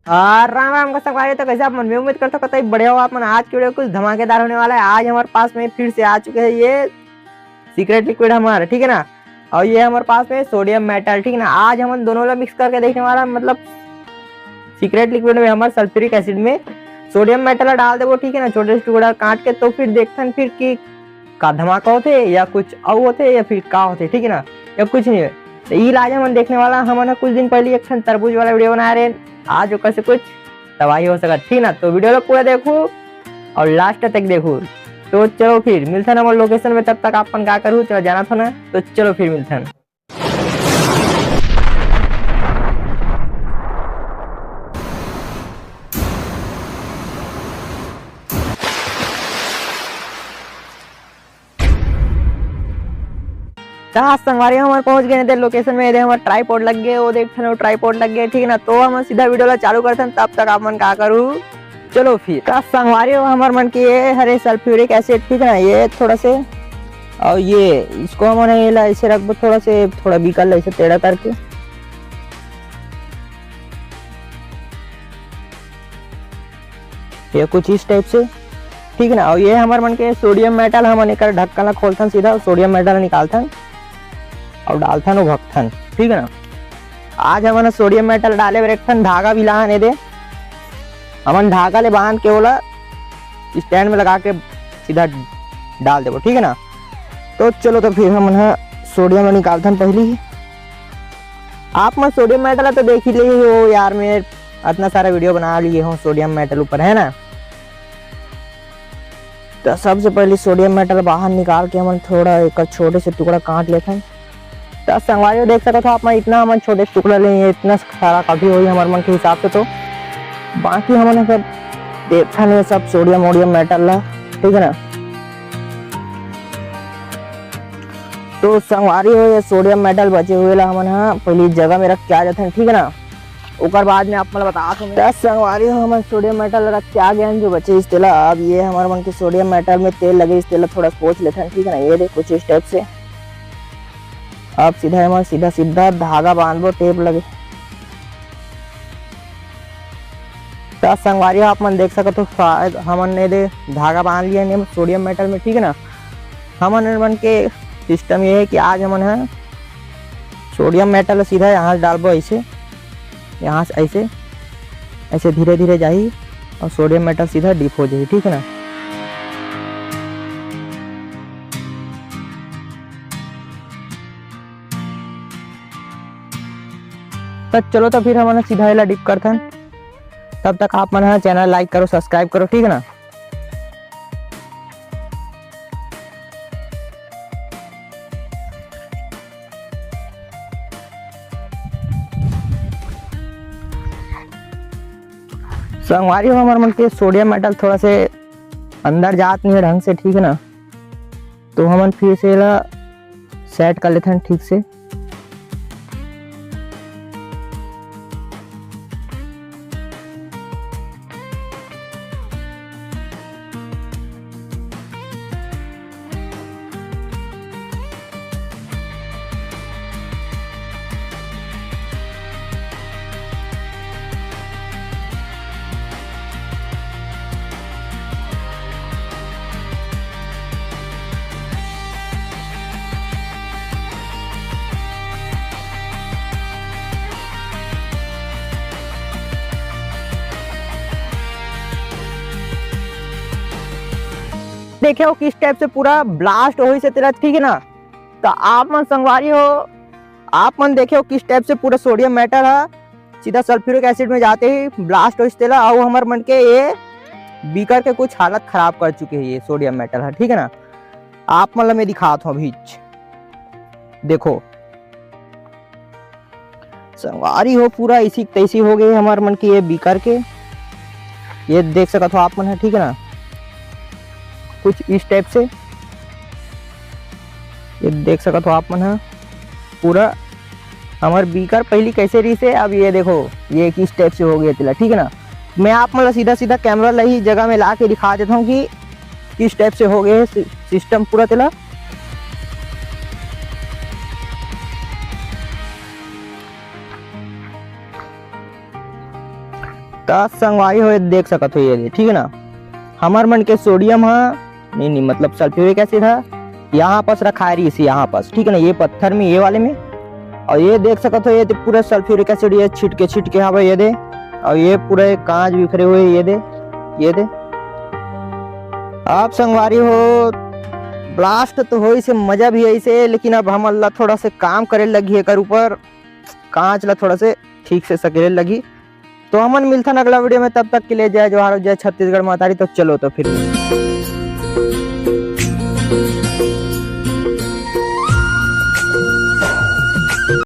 राम राम का सवारी। तो कैसे आप मन में उम्मीद करते हो कतई बढ़िया हो आप मन। आज की वीडियो कुछ धमाकेदार होने वाला है। आज हमारे पास में फिर से आ चुके हैं ये सीक्रेट लिक्विड हमारा, ठीक है ना। और ये हमारे पास में सोडियम मेटल, ठीक है ना। आज हम दोनों लोग मिक्स करके देखने वाला, मतलब सीक्रेट लिक्विड में हमारे सल्फ्यूरिक एसिड में सोडियम मेटल डाल दे वो, ठीक है ना, छोटे से टुकड़ा काट के। तो फिर देखते हैं फिर कि का धमाका होते या कुछ और होते या फिर का होते, ठीक है ना, या कुछ नहीं है। तो ये आज हम देखने वाला। हम कुछ दिन पहले एक तरबूज वाला वीडियो बना रहे, आज ओकर से कुछ तबाही हो सका, ठीक ना। तो वीडियो पूरा देखो और लास्ट तक देखो। तो चलो फिर मिलते हैं हमारे लोकेशन में। तब तक अपन क्या करूँ, चलो जाना था ना, तो चलो फिर मिलते हैं। संगवारी हमारे पहुंच गए थे लोकेशन में। हमारे ट्राईपॉड लग गए, वो देख ट्राईपॉड लग गए, ठीक है ना। तो हम सीधा वीडियो चालू करते हैं, तब तक आप मन क्या करूँ। चलो फिर संगवारी हो हमारे मन की ये हरे सल्फ्यूरिक एसिड, ठीक है ना, ये थोड़ा से। और ये इसको हमने ऐसे रख दो, थोड़ा से थोड़ा बीकल ऐसे टेढ़ा करके। ये कुछ इस टाइप से, ठीक है ना। और ये हमारे मन के सोडियम मेटल हम निकल ढक्कन खोलते सीधा, सोडियम मेटल निकालते और डालथन वो भक्थन, ठीक है ना। आज हमने सोडियम मेटल डाले रखथन, धागा भी लाने दे। हमन धागा ले बांध के बोला स्टैंड में लगा के सीधा डाल देवो, ठीक है ना। तो चलो तो फिर हम सोडियम निकालथन पहले ही। आप मैं सोडियम मेटल तो देख ही लिए हो यार, मैं इतना सारा वीडियो बना लिए हूँ सोडियम मेटल ऊपर, है ना। तो सबसे पहले सोडियम मेटल बाहर निकाल के हम थोड़ा एक छोटे से टुकड़ा काट लेते हैं। तो संगवारी देख सकते हो आप, मैं इतना हम छोटे टुकड़ा लेंगे, इतना सारा काफी हुई हमारे मन के हिसाब से। तो बाकी हमने सब देखा नहीं, सब सोडियम वोडियम मेटल ला, ठीक है ना। तो संगवारी हो ये सोडियम मेटल बचे हुए ला हमन पहली जगह में रख के आ जाते हैं, ठीक है ना। उकर बाद में आप मतलब बता दो संगवारी हो हम सोडियम मेटल रख के आ गए जो बचे इस तेला। अब ये हमारे मन के सोडियम मेटल में तेल लगे, इस तेल थोड़ा पोंछ लेते हैं, ठीक है ना। ये देखो कुछ इस टाइप से। अब सीधा हमारे सीधा सीधा धागा बांधो, टेप लगे। तो संगवारी आप मन देख सकते हो हमने दे धागा बांध लिया सोडियम मेटल में, ठीक है ना। हमन मन के सिस्टम ये है कि आज हमन है सोडियम मेटल सीधा यहाँ से डालबो, ऐसे यहाँ से ऐसे ऐसे धीरे धीरे जाही और सोडियम मेटल सीधा डीप हो जाए, ठीक है ना। तो चलो तो फिर हम सीधा इला डिप करते हैं। तब तक आप मन चैनल लाइक करो, सब्सक्राइब करो, ठीक है ना। संगवारी हो हमारे मन के सोडियम मेटल थोड़ा से अंदर जात नहीं है ढंग से, ठीक है ना। तो हम फिर से सेट कर लेते हैं ठीक से। देखे हो किस टाइप से पूरा ब्लास्ट हो से तेरा, ठीक है ना। तो आप मन संगवारी हो, आप मन देखे हो किस टाइप से पूरा सोडियम मेटल है सीधा सल्फ्यूरिक एसिड में जाते ही ब्लास्ट हो तेला। और हमारे मन के ये बीकर के कुछ हालत खराब कर चुके हैं ये सोडियम मेटल है, ठीक है ना। आप मतलब मैं दिखाता हूँ अभी, देखो संगवारी हो पूरा इसी तैसी हो गई हमारे मन की ये बीकर के। ये देख सकते हो आप मन है, ठीक है ना, कुछ इस टाइप से। ये देख सकते हो आप मन है पूरा हमारे बीकर पहली कैसे रही से, अब ये देखो ये किस टाइप से हो गया तिला, ठीक है ना। मैं आप मतलब सीधा सीधा कैमरा ला ही जगह में ला के दिखा देता हूँ कि किस टाइप से हो गए सिस्टम पूरा तिला। तो संगवारी हो देख सकत हो ये, ठीक है ना। हमार मन के सोडियम है, नहीं मतलब सल्फ्यूरिक एसिड है, यहाँ पास रखा है इसी यहाँ पास, ठीक है ना, ये पत्थर में, ये वाले में। और ये देख सकते हो ये तो पूरा सल्फ्यूरिक एसिड ये छिटके यहाँ पे ये दे, और ये पूरे कांच बिखरे हुए ये दे। आप संगवारी हो ब्लास्ट तो हो इसे मजा भी है इसे, लेकिन अब हम अल्लाह थोड़ा से काम करे लगी है कर ऊपर कांच ला थोड़ा से ठीक से सकेले लगी। तो हमन मिलता अगला वीडियो में, तब तक के लिए जय जवाहर जय छत्तीसगढ़ मातारी। तो चलो तो फिर